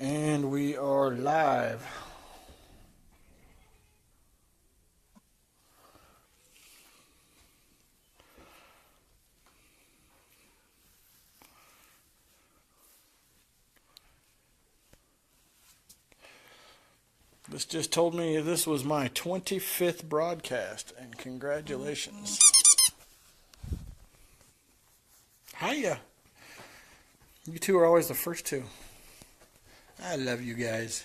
And we are live. This just told me this was my 25th broadcast, and congratulations. Hiya. You two are always the first two. I love you guys.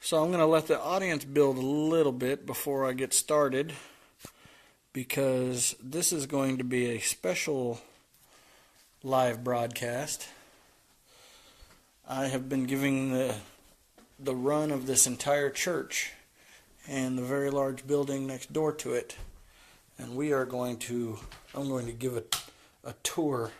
So I'm going to let the audience build a little bit before I get started, because this is going to be a special live broadcast. I have been giving the run of this entire church and the very large building next door to it, and I'm going to give a tour.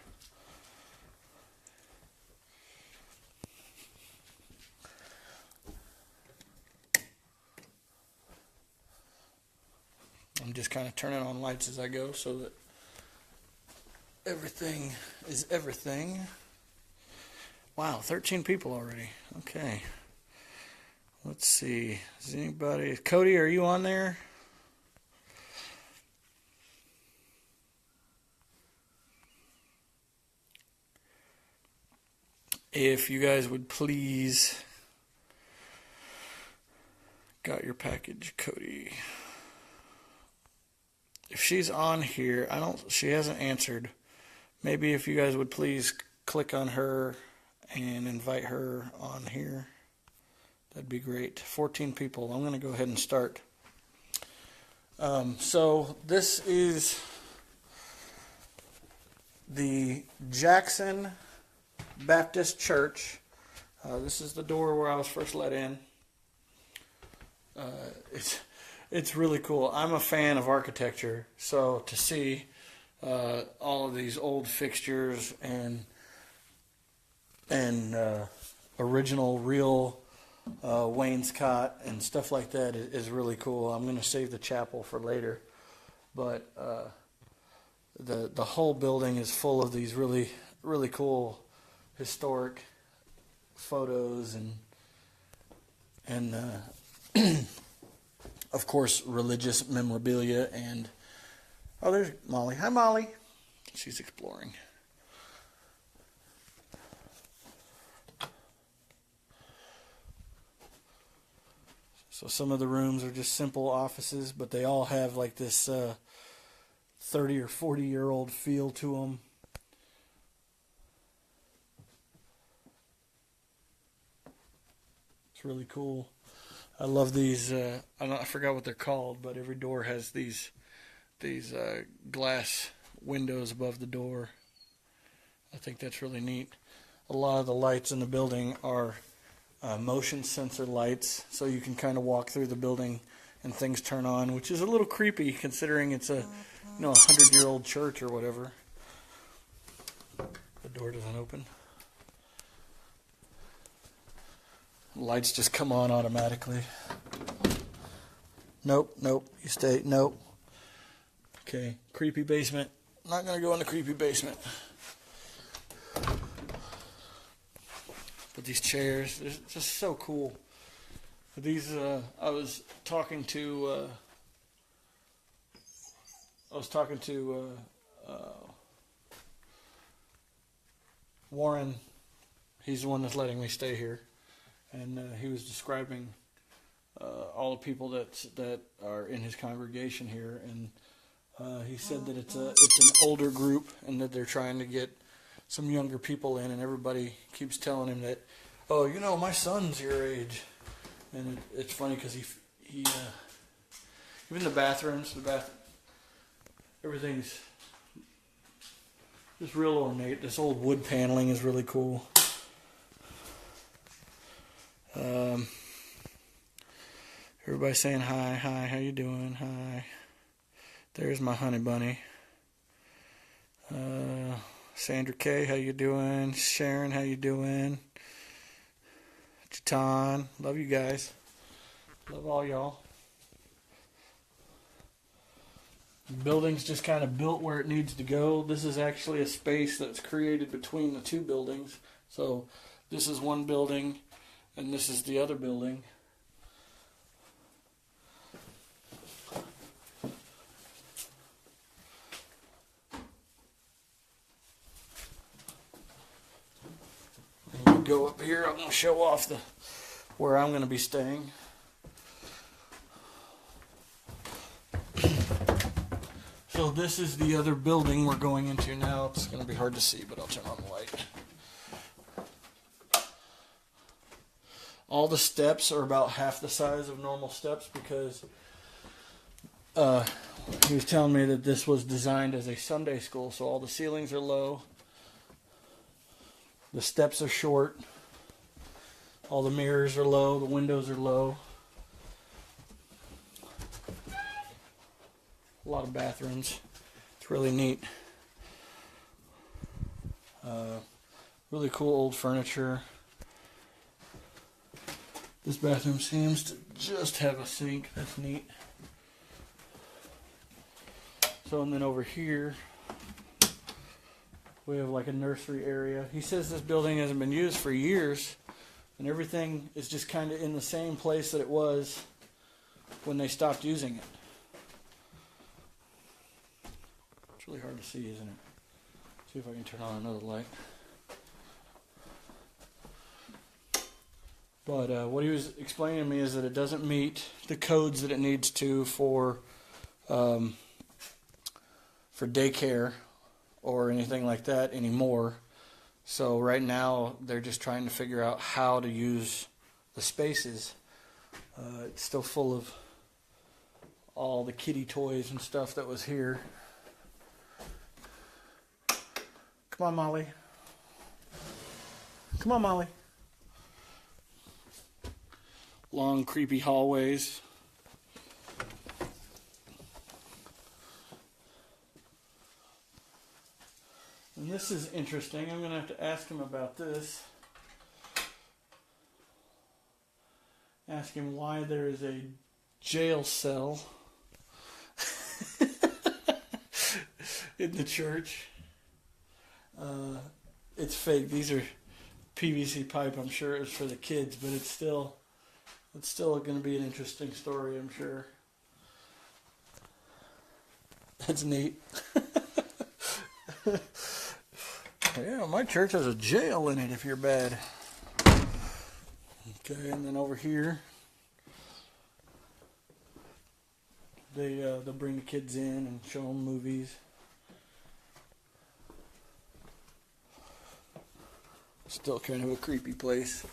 I'm just kind of turning on lights as I go so that everything is everything. Wow, 13 people already. Okay. Let's see. Is anybody... Cody, are you on there? If you guys would please... Got your package, Cody. If she's on here, she hasn't answered. Maybe if you guys would please click on her and invite her on here. That'd be great. 14 people. I'm going to go ahead and start. So this is the Jackson Baptist Church. This is the door where I was first let in. It's really cool. I'm a fan of architecture, so to see all of these old fixtures and original real wainscot and stuff like that is really cool. I'm going to save the chapel for later, but the whole building is full of these really really cool historic photos and of course religious memorabilia. And there's Mollie. Hi, Mollie. She's exploring. So some of the rooms are just simple offices, but they all have like this 30 or 40-year-old feel to them. It's really cool. I love these. I forgot what they're called, but every door has these glass windows above the door. I think that's really neat. A lot of the lights in the building are motion sensor lights, so you can kind of walk through the building and things turn on, which is a little creepy considering it's a 100-year-old church or whatever. The door doesn't open. Lights just come on automatically. Nope, you stay. Nope. Okay, creepy basement. Not gonna go in the creepy basement. But these chairs, they're just so cool. These, I was talking to Warren. He's the one that's letting me stay here, and he was describing all the people that are in his congregation here, and he said that it's an older group and that they're trying to get some younger people in, and everybody keeps telling him that, my son's your age. And it's funny because he even the bathrooms, everything's just real ornate. This old wood paneling is really cool. Everybody's saying hi, how you doing? Hi. There's my honey bunny. Sandra K, how you doing? Sharon, how you doing? Jatan, love you guys. Love all y'all. The building's just kind of built where it needs to go. This is actually a space that's created between the two buildings. So this is one building and this is the other building. And we go up here. I'm going to show off where I'm going to be staying. So this is the other building we're going into now. It's going to be hard to see, but I'll turn on the light. All the steps are about half the size of normal steps because he was telling me that this was designed as a Sunday school, so all the ceilings are low. The steps are short. All the mirrors are low. The windows are low. A lot of bathrooms. It's really neat. Really cool old furniture. This bathroom seems to just have a sink. That's neat. So, and then over here, we have like a nursery area. He says this building hasn't been used for years, and everything is just kind of in the same place that it was when they stopped using it. It's really hard to see, isn't it? See if I can turn on another light. But what he was explaining to me is that it doesn't meet the codes that it needs to for daycare or anything like that anymore. So right now they're just trying to figure out how to use the spaces. It's still full of all the kiddie toys and stuff that was here. Come on, Mollie. Come on, Mollie. Long, creepy hallways. And this is interesting. I'm going to have to ask him about this. Ask him why there is a jail cell in the church. It's fake. These are PVC pipe. I'm sure it was for the kids, but it's still going to be an interesting story, I'm sure. That's neat. Yeah, my church has a jail in it if you're bad. Okay, and then over here, they'll bring the kids in and show them movies. Still kind of a creepy place.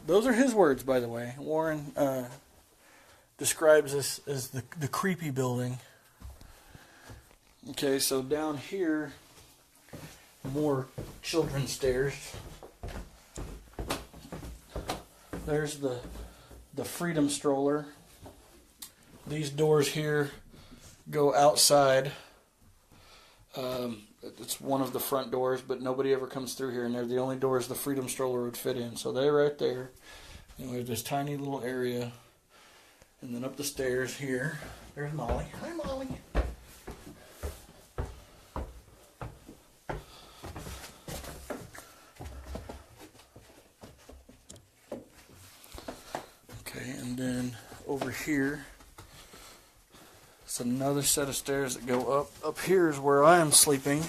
Those are his words, by the way. Warren describes this as the creepy building. Okay, so down here, more children's stairs. There's the freedom stroller. These doors here go outside. It's one of the front doors, but nobody ever comes through here, and they're the only doors the freedom stroller would fit in. So they're right there. And we have this tiny little area. And then up the stairs here, there's Mollie. Hi, Mollie. Okay, and then over here, it's another set of stairs that go up. Up here is where I am sleeping.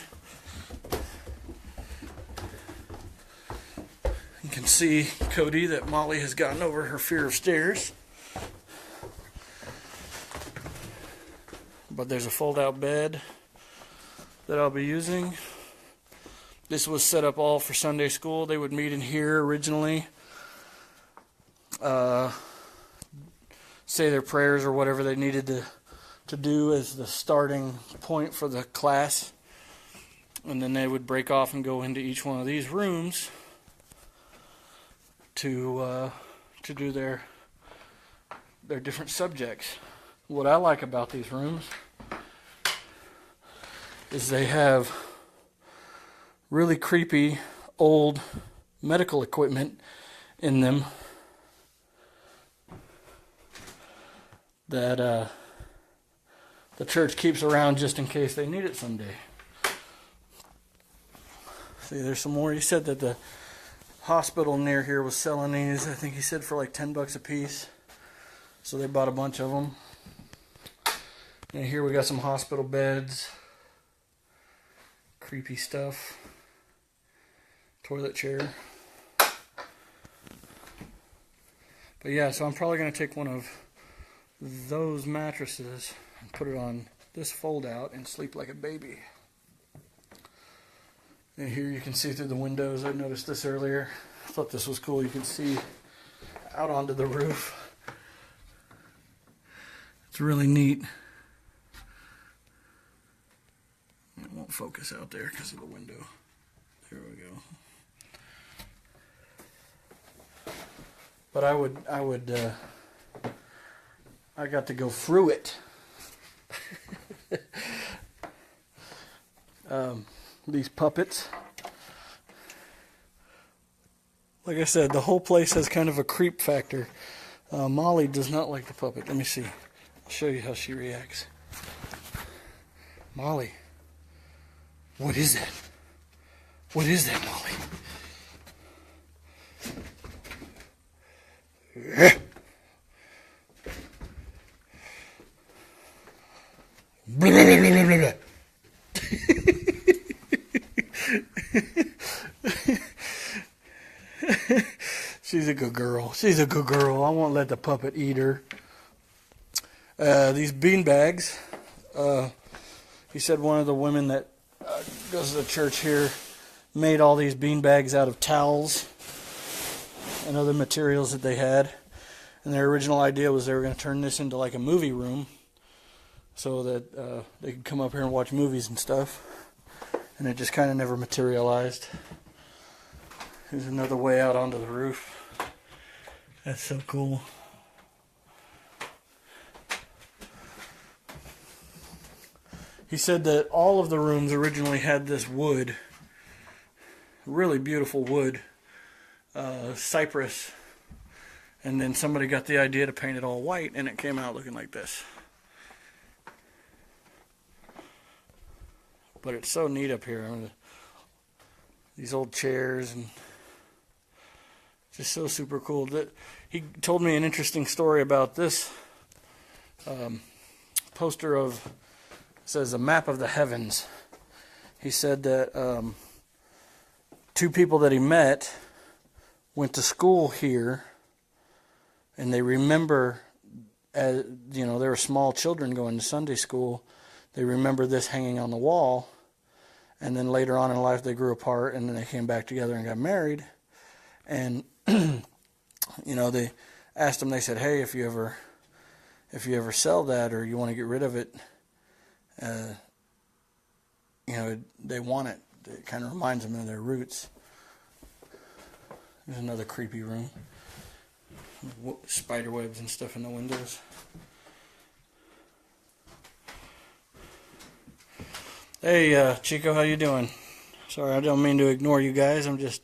You can see, Cody, that Mollie has gotten over her fear of stairs. But there's a fold-out bed that I'll be using. This was set up all for Sunday school. They would meet in here originally. Say their prayers or whatever they needed to do as the starting point for the class. And then they would break off and go into each one of these rooms to do their different subjects. What I like about these rooms is they have really creepy old medical equipment in them that the church keeps around just in case they need it someday. See, there's some more. He said that the hospital near here was selling these. I think he said for like $10 a piece. So they bought a bunch of them. And here we got some hospital beds. Creepy stuff. Toilet chair. But yeah, so I'm probably going to take one of those mattresses and put it on this fold out and sleep like a baby. And here you can see through the windows. I noticed this earlier. I thought this was cool. You can see out onto the roof. It's really neat. It won't focus out there because of the window. There we go. But I got to go through it. These puppets. Like I said, the whole place has kind of a creep factor. Mollie does not like the puppet. Let me see. I'll show you how she reacts. Mollie. What is that? What is that, Mollie? Blah, blah, blah, blah, blah, blah. She's a good girl. She's a good girl. I won't let the puppet eat her. These bean bags. He said one of the women that goes to the church here made all these bean bags out of towels and other materials that they had. And their original idea was they were going to turn this into like a movie room so that they could come up here and watch movies and stuff. And it just kind of never materialized. There's another way out onto the roof. That's so cool. He said that all of the rooms originally had this wood, really beautiful wood, cypress, and then somebody got the idea to paint it all white, and it came out looking like this. But it's so neat up here. I mean, these old chairs and just so super cool. He told me an interesting story about this poster of, it says, a map of the heavens. He said that two people that he met went to school here, and they remember, as you know, they were small children going to Sunday school. They remember this hanging on the wall, and then later on in life they grew apart, and then they came back together and got married. And you know, they asked him. They said, "Hey, if you ever sell that or you want to get rid of it, you know, they want it. It kind of reminds them of their roots." There's another creepy room. Spider webs and stuff in the windows. Hey, Chico, how you doing? Sorry, I don't mean to ignore you guys. I'm just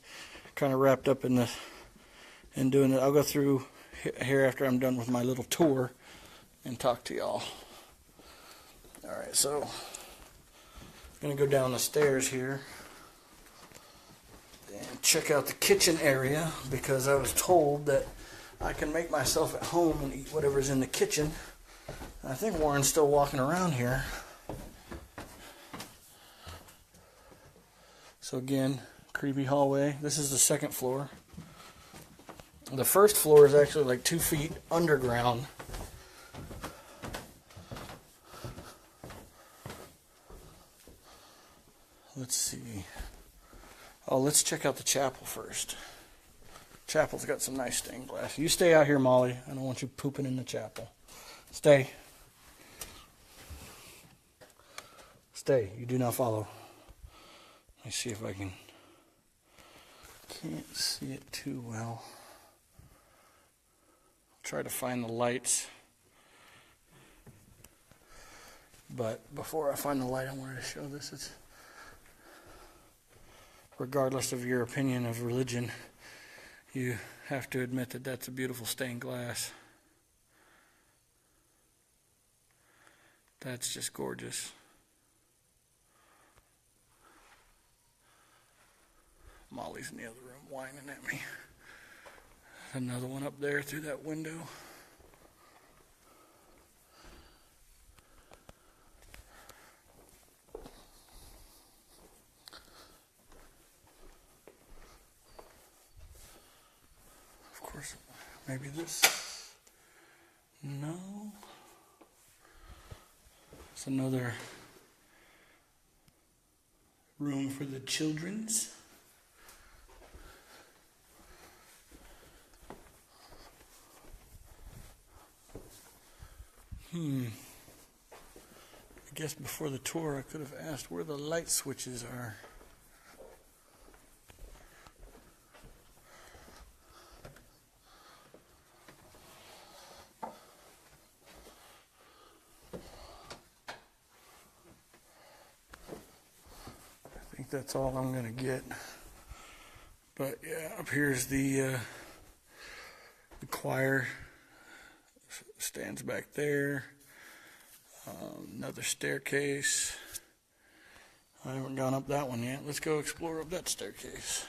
kind of wrapped up in doing it. I'll go through here after I'm done with my little tour and talk to y'all. All right, so I'm going to go down the stairs here and check out the kitchen area, because I was told that I can make myself at home and eat whatever's in the kitchen. I think Warren's still walking around here. So again, creepy hallway. This is the second floor. The first floor is actually like 2 feet underground. Let's see. Oh, let's check out the chapel first. Chapel's got some nice stained glass. You stay out here, Mollie. I don't want you pooping in the chapel. Stay. Stay. You do not follow. Let me see if I can. Can't see it too well. Try to find the lights. But before I find the light, I wanted to show this. It's, regardless of your opinion of religion, you have to admit that that's a beautiful stained glass. That's just gorgeous. Mollie's in the other room whining at me. Another one up there through that window. Of course, maybe this. No. It's another room for the children's. I guess before the tour I could have asked where the light switches are. I think that's all I'm going to get. But yeah, up here's the choir. Stands back there. Another staircase. I haven't gone up that one yet. Let's go explore up that staircase.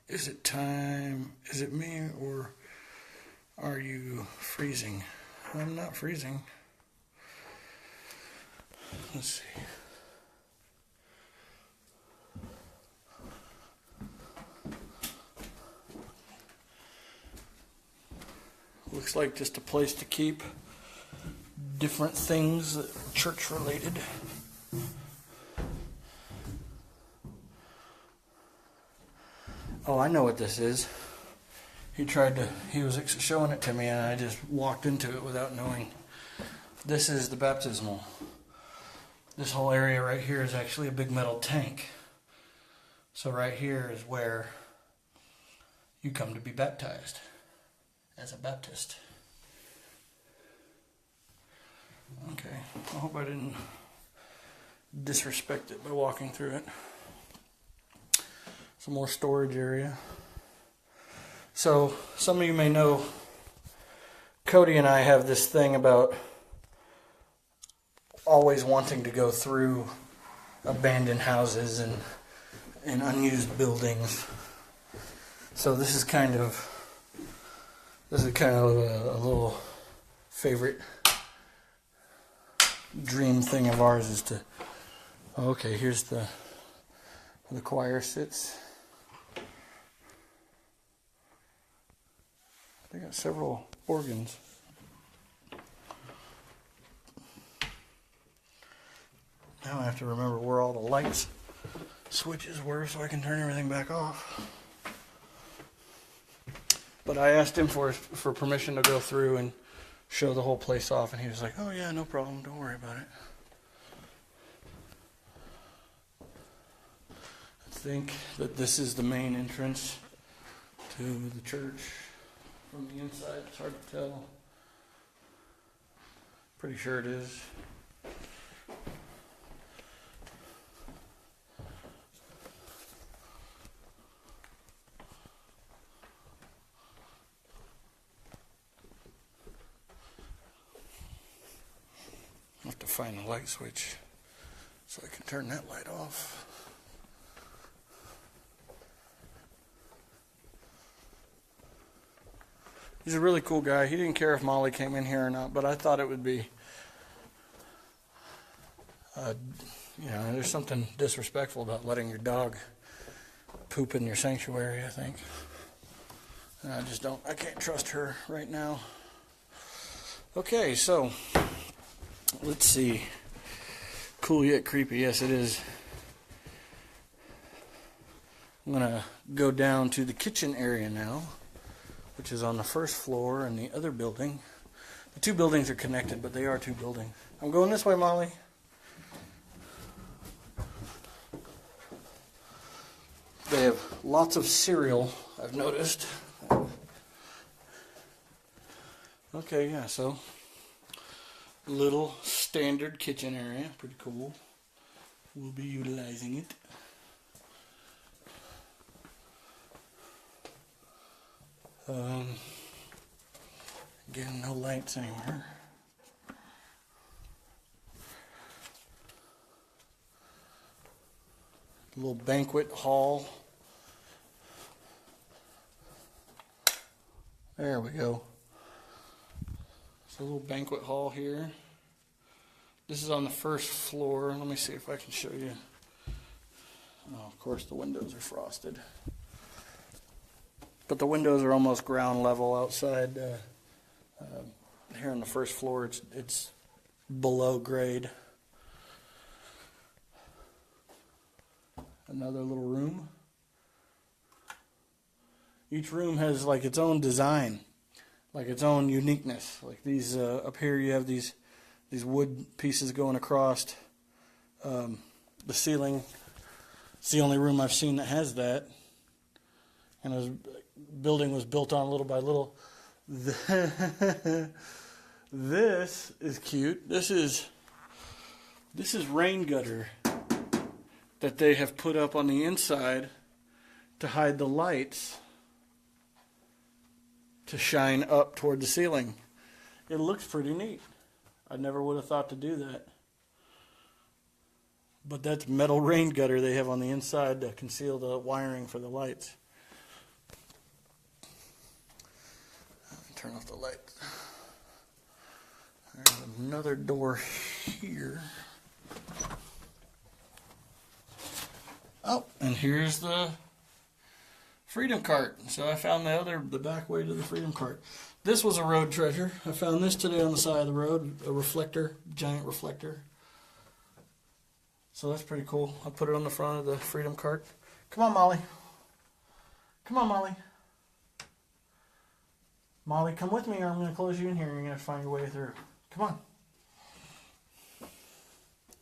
Is it time? Is it me, or are you freezing? I'm not freezing. Let's see. Looks like just a place to keep different things church related. Oh, I know what this is. He was showing it to me and I just walked into it without knowing. This is the baptismal. This whole area right here is actually a big metal tank. So right here is where you come to be baptized as a Baptist. Okay, I hope I didn't disrespect it by walking through it. Some more storage area. So some of you may know Cody and I have this thing about always wanting to go through abandoned houses and unused buildings. So this is kind of a little favorite dream thing of ours is to. Okay, here's the choir sits. They got several organs. Now I have to remember where all the lights switches were so I can turn everything back off. But I asked him for permission to go through and show the whole place off, and he was like, "Oh yeah, no problem, don't worry about it." I think that this is the main entrance to the church. From the inside, it's hard to tell. Pretty sure it is. I'll have to find the light switch so I can turn that light off. He's a really cool guy. He didn't care if Mollie came in here or not, but I thought it would be, there's something disrespectful about letting your dog poop in your sanctuary, I think. And I can't trust her right now. Okay, so, let's see. Cool yet creepy, yes it is. I'm going to go down to the kitchen area now, which is on the first floor in the other building. The two buildings are connected, but they are two buildings. I'm going this way, Mollie. They have lots of cereal, I've noticed. Okay, yeah, so little standard kitchen area, pretty cool. We'll be utilizing it. Again, no lights anywhere. A little banquet hall. There we go. It's a little banquet hall here. This is on the first floor. Let me see if I can show you. Oh, of course, the windows are frosted. But the windows are almost ground level outside. Here on the first floor, it's below grade. Another little room. Each room has like its own design, like its own uniqueness. Like these up here, you have these wood pieces going across the ceiling. It's the only room I've seen that has that. And the building was built on little by little. This is cute. This is rain gutter that they have put up on the inside to hide the lights to shine up toward the ceiling. It looks pretty neat. I never would have thought to do that. But that's metal rain gutter they have on the inside to conceal the wiring for the lights. Turn off the light. There's another door here. Oh, and here's the Freedom Cart. So I found the back way to the Freedom Cart. This was a road treasure. I found this today on the side of the road, a reflector, giant reflector. So that's pretty cool. I put it on the front of the Freedom Cart. Come on, Molly. Come on, Molly. Molly, come with me or I'm going to close you in here and you're going to find your way through. Come on.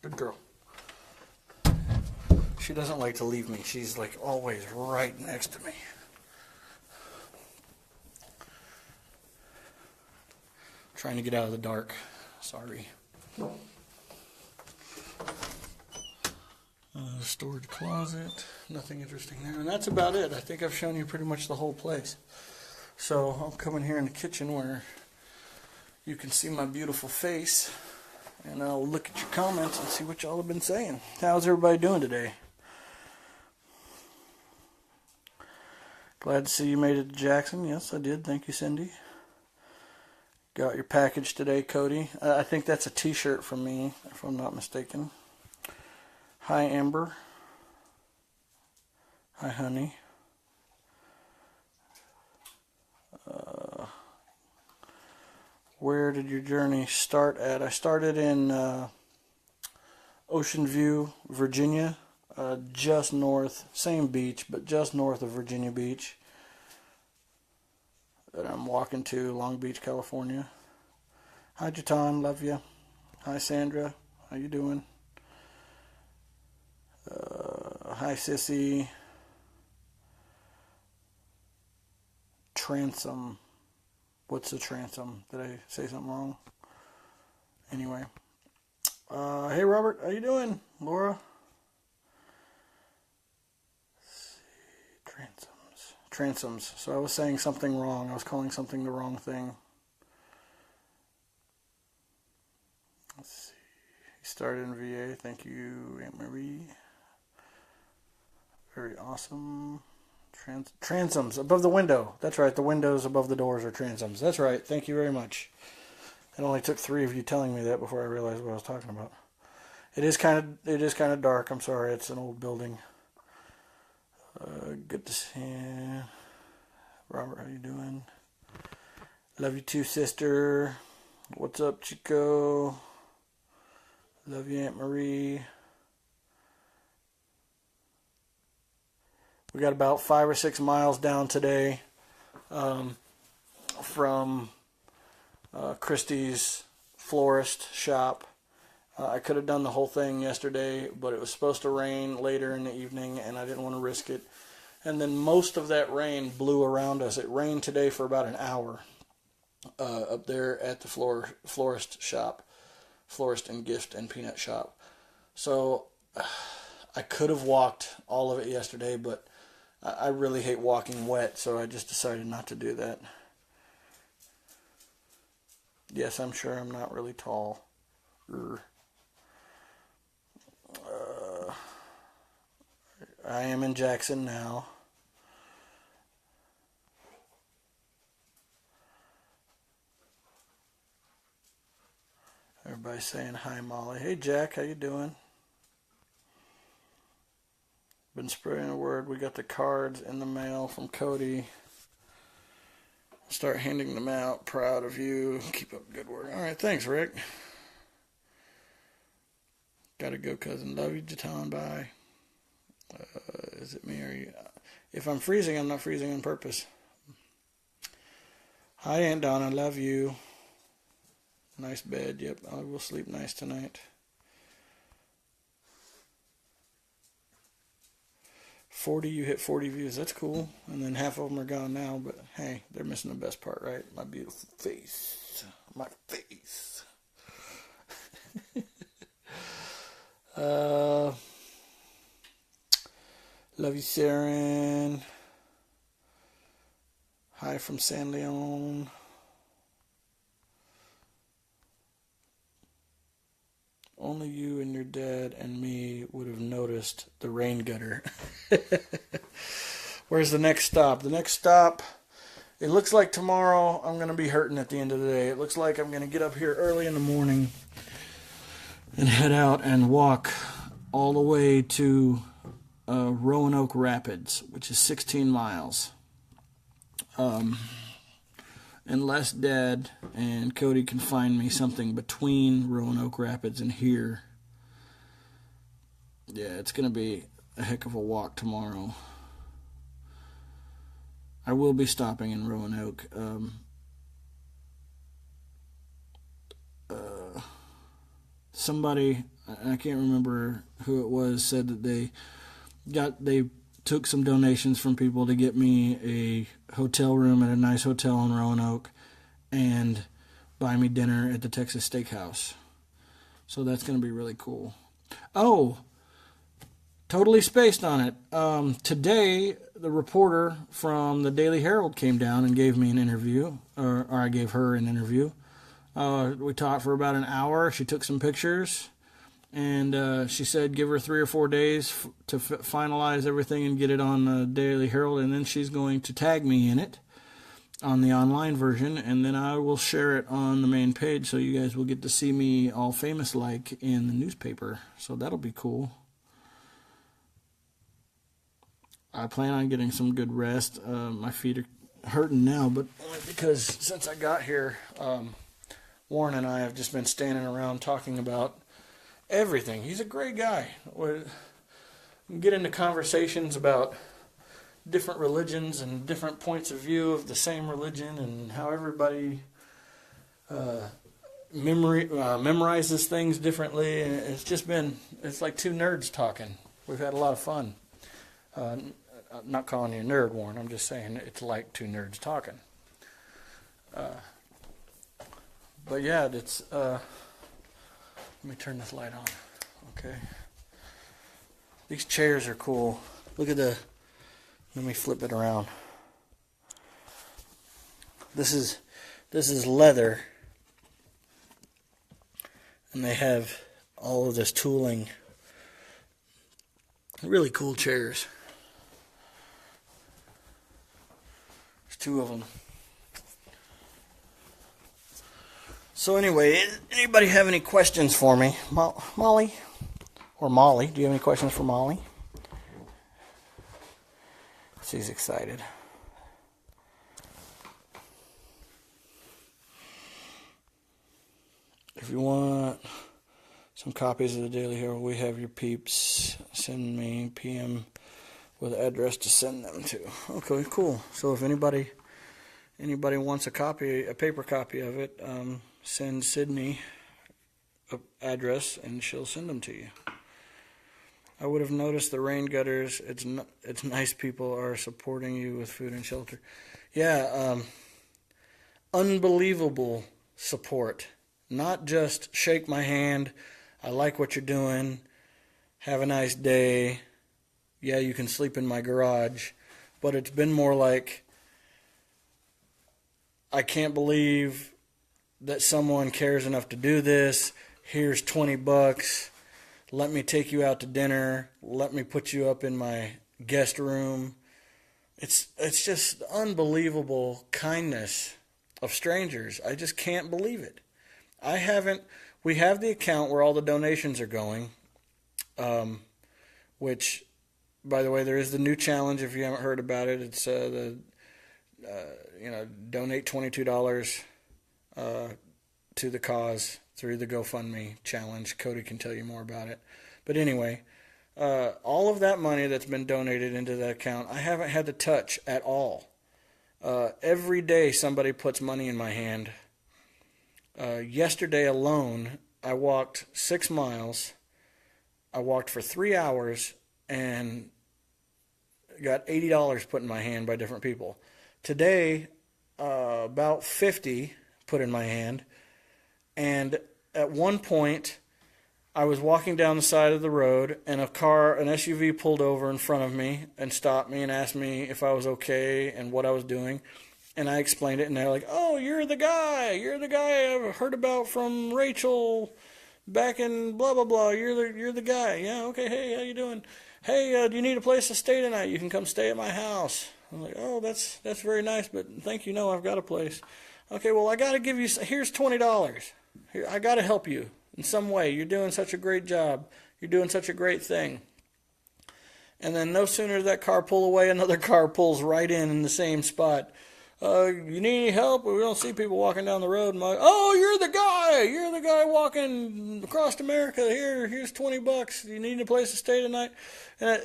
Good girl. She doesn't like to leave me. She's like always right next to me. Trying to get out of the dark. Sorry. Storage closet. Nothing interesting there. And that's about it. I think I've shown you pretty much the whole place. So I'll come in here in the kitchen where you can see my beautiful face. And I'll look at your comments and see what y'all have been saying. How's everybody doing today? Glad to see you made it to Jackson. Yes, I did. Thank you, Cindy. Got your package today, Cody. I think that's a t-shirt from me, if I'm not mistaken. Hi, Amber. Hi, honey. Where did your journey start at? I started in Ocean View, Virginia, just north, same beach, but just north of Virginia Beach. That I'm walking to Long Beach, California. Hi, Jatan, love you. Hi, Sandra, how you doing? Hi, Sissy. Transom. What's a transom? Did I say something wrong? Anyway. Hey, Robert, how you doing? Laura? Let's see. Transoms. So I was saying something wrong. I was calling something the wrong thing. Let's see. He started in VA. Thank you, Aunt Marie. Very awesome. Transoms above the window. That's right. The windows above the doors are transoms. That's right. Thank you very much. It only took 3 of you telling me that before I realized what I was talking about. It is kind of dark. I'm sorry. It's an old building. Good to see you. Robert, how you doing? Love you too, sister. What's up, Chico? Love you, Aunt Marie. We got about 5 or 6 miles down today from Christie's florist shop. I could have done the whole thing yesterday, but it was supposed to rain later in the evening, and I didn't want to risk it. And then most of that rain blew around us. It rained today for about an hour. up there at the florist and gift and peanut shop. So I could have walked all of it yesterday, but I really hate walking wet, so I just decided not to do that. Yes, I'm sure I'm not really tall. I am in Jackson now. Everybody's saying hi, Molly. Hey, Jack, how you doing? Been spreading the word. We got the cards in the mail from Cody. Start handing them out. Proud of you. Keep up good work. All right, thanks, Rick. Gotta go, cousin. Love you, Jatan. Bye. Is it me or you? If I'm freezing, I'm not freezing on purpose. Hi, Aunt Donna. Love you. Nice bed. Yep, I will sleep nice tonight. 40, you hit 40 views. That's cool. And then half of them are gone now, but hey, they're missing the best part, right? My beautiful face. My face. Love you, Saren. Hi from San Leon. Only you and your dad and me would have noticed the rain gutter. Where's the next stop? The next stop, it looks like tomorrow I'm going to be hurting at the end of the day. It looks like I'm going to get up here early in the morning and head out and walk all the way to Roanoke Rapids, which is 16 miles. Unless Dad and Cody can find me something between Roanoke Rapids and here. Yeah, it's going to be a heck of a walk tomorrow. I will be stopping in Roanoke. Somebody, I can't remember who it was, said that they took some donations from people to get me a hotel room at a nice hotel in Roanoke and buy me dinner at the Texas Steakhouse. So that's going to be really cool. Oh, totally spaced on it. Today, the reporter from the Daily Herald came down and gave me an interview, or I gave her an interview. We talked for about an hour. She took some pictures. And she said give her 3 or 4 days to finalize everything and get it on the Daily Herald. And then she's going to tag me in it on the online version. And then I will share it on the main page so you guys will get to see me all famous-like in the newspaper. So that'll be cool. I plan on getting some good rest. My feet are hurting now, but only because since I got here, Warren and I have just been standing around talking about everything. He's a great guy. We get into conversations about different religions and different points of view of the same religion and how everybody memorizes things differently. And it's like two nerds talking. We've had a lot of fun. I'm not calling you a nerd, Warren. I'm just saying it's like two nerds talking. But yeah, it's... let me turn this light on. Okay. These chairs are cool. Look at let me flip it around. This is leather. And they have all of this tooling. Really cool chairs. There's 2 of them. So anyway, anybody have any questions for me? Mollie? Or Mollie, do you have any questions for Mollie? She's excited. If you want some copies of the Daily Herald, we have your peeps. Send me PM with address to send them to. Okay, cool. So if anybody wants a paper copy of it, send Sydney an address and she'll send them to you. I would have noticed the rain gutters. It's nice people are supporting you with food and shelter. Yeah, unbelievable support. Not just shake my hand, I like what you're doing, have a nice day, yeah, you can sleep in my garage. But it's been more like, I can't believe that someone cares enough to do this. Here's $20. Let me take you out to dinner. Let me put you up in my guest room. It's just unbelievable kindness of strangers. I just can't believe it. We have the account where all the donations are going, which, by the way, there is the new challenge if you haven't heard about it. It's donate $22 to the cause through the GoFundMe challenge. Cody can tell you more about it. But anyway, all of that money that's been donated into that account, I haven't had to touch at all. Every day somebody puts money in my hand. Yesterday alone, I walked 6 miles. I walked for 3 hours and got $80 put in my hand by different people. Today, about 50 put in my hand. And at one point, I was walking down the side of the road, and an SUV pulled over in front of me and stopped me and asked me if I was okay and what I was doing. And I explained it, and they're like, "Oh, you're the guy I've heard about from Rachel back in blah blah blah. You're the guy. Yeah, okay. Hey, how you doing? Hey, do you need a place to stay tonight? You can come stay at my house." I'm like, "Oh, that's very nice, but thank you. No, I've got a place." Okay, well, I got to give you. Here's $20. Here, I got to help you in some way. You're doing such a great job. You're doing such a great thing. And then no sooner does that car pull away, another car pulls right in the same spot. You need any help? We don't see people walking down the road. Oh, you're the guy. You're the guy walking across America. Here's $20. You need a place to stay tonight? And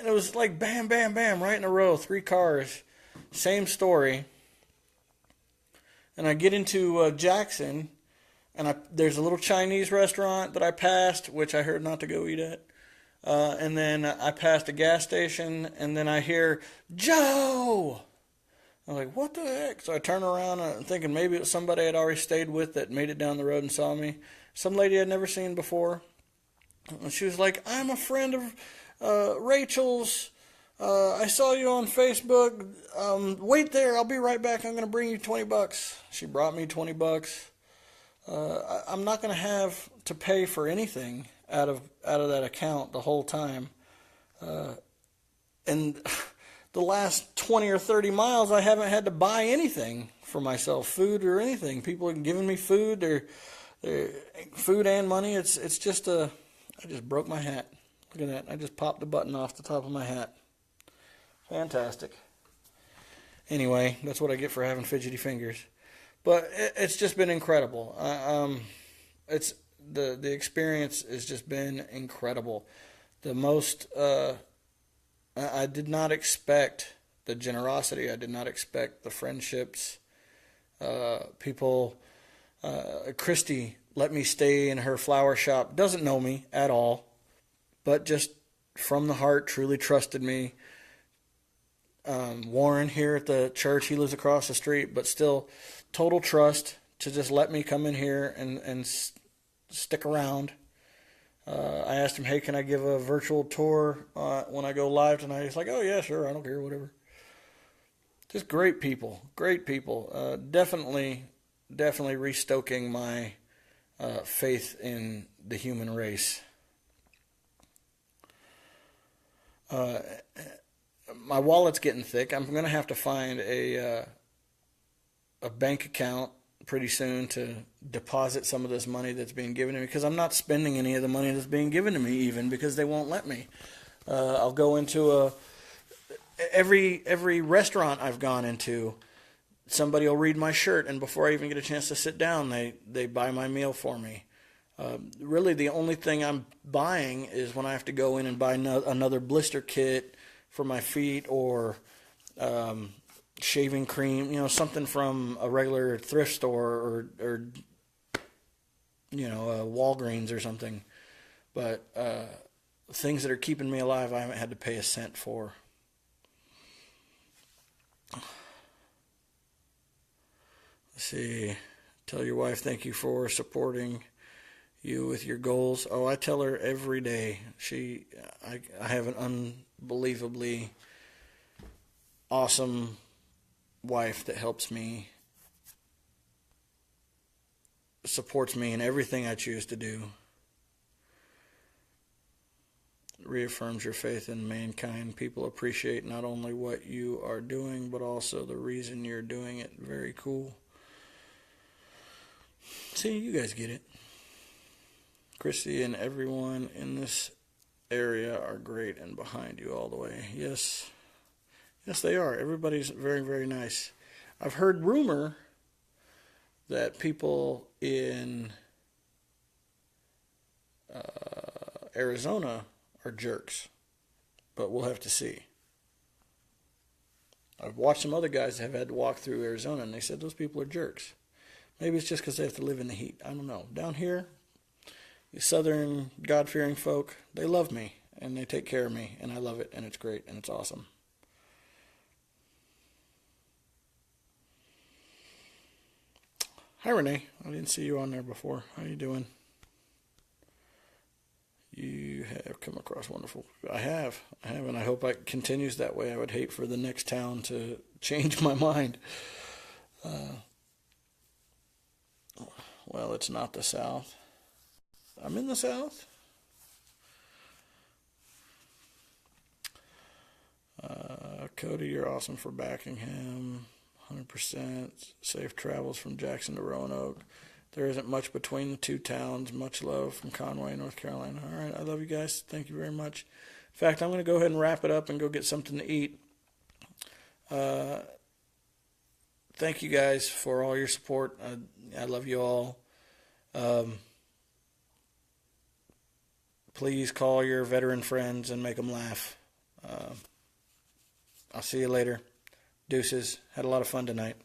it was like bam, bam, bam, right in a row. 3 cars. Same story. And I get into Jackson, and there's a little Chinese restaurant that I passed, which I heard not to go eat at. And then I passed a gas station, and then I hear, "Joe!" I'm like, "What the heck?" So I turn around thinking maybe it was somebody I'd already stayed with that made it down the road and saw me. Some lady I'd never seen before. And she was like, "I'm a friend of Rachel's. I saw you on Facebook. Wait there. I'll be right back. I'm going to bring you $20. She brought me $20. I'm not going to have to pay for anything out of that account the whole time. And the last 20 or 30 miles, I haven't had to buy anything for myself, food or anything. People are giving me food, they're food and money. It's just I just broke my hat. Look at that. I just popped the button off the top of my hat. Fantastic. Anyway, that's what I get for having fidgety fingers. But it's just been incredible. It's the experience has just been incredible. The most I did not expect the generosity. I did not expect the friendships. People. Christy let me stay in her flower shop. Doesn't know me at all, but just from the heart, truly trusted me. Warren here at the church, he lives across the street, but still total trust to just let me come in here and stick around. I asked him, "Hey, can I give a virtual tour when I go live tonight?" He's like, "Oh yeah, sure, I don't care, whatever." Just great people, definitely restoking my faith in the human race. My wallet's getting thick. I'm going to have to find a bank account pretty soon to deposit some of this money that's being given to me, because I'm not spending any of the money that's being given to me, even because they won't let me. I'll go into every restaurant I've gone into, somebody will read my shirt, and before I even get a chance to sit down, they buy my meal for me. Really, the only thing I'm buying is when I have to go in and buy another blister kit for my feet, or shaving cream, something from a regular thrift store or Walgreens or something. But things that are keeping me alive, I haven't had to pay a cent for. Let's see. Tell your wife thank you for supporting you with your goals. Oh, I tell her every day. I have an unbelievably awesome wife that helps me, supports me in everything I choose to do. Reaffirms your faith in mankind. People appreciate not only what you are doing, but also the reason you're doing it. Very cool. See, you guys get it. Christy and everyone in this area are great and behind you all the way. Yes. Yes, they are. Everybody's very, very nice. I've heard rumor that people in Arizona are jerks, but we'll have to see. I've watched some other guys that have had to walk through Arizona, and they said those people are jerks. Maybe it's just because they have to live in the heat. I don't know. Down here, the southern God-fearing folk, they love me, and they take care of me, and I love it, and it's great, and it's awesome. Hi, Renee. I didn't see you on there before. How you doing? You have come across wonderful. I have, and I hope it continues that way. I would hate for the next town to change my mind. Well, it's not the South. I'm in the South. Cody, you're awesome for backing him. 100%. Safe travels from Jackson to Roanoke. There isn't much between the two towns. Much love from Conway, North Carolina. All right, I love you guys. Thank you very much. In fact, I'm going to go ahead and wrap it up and go get something to eat. Thank you guys for all your support. I love you all. Please call your veteran friends and make them laugh. I'll see you later. Deuces. Had a lot of fun tonight.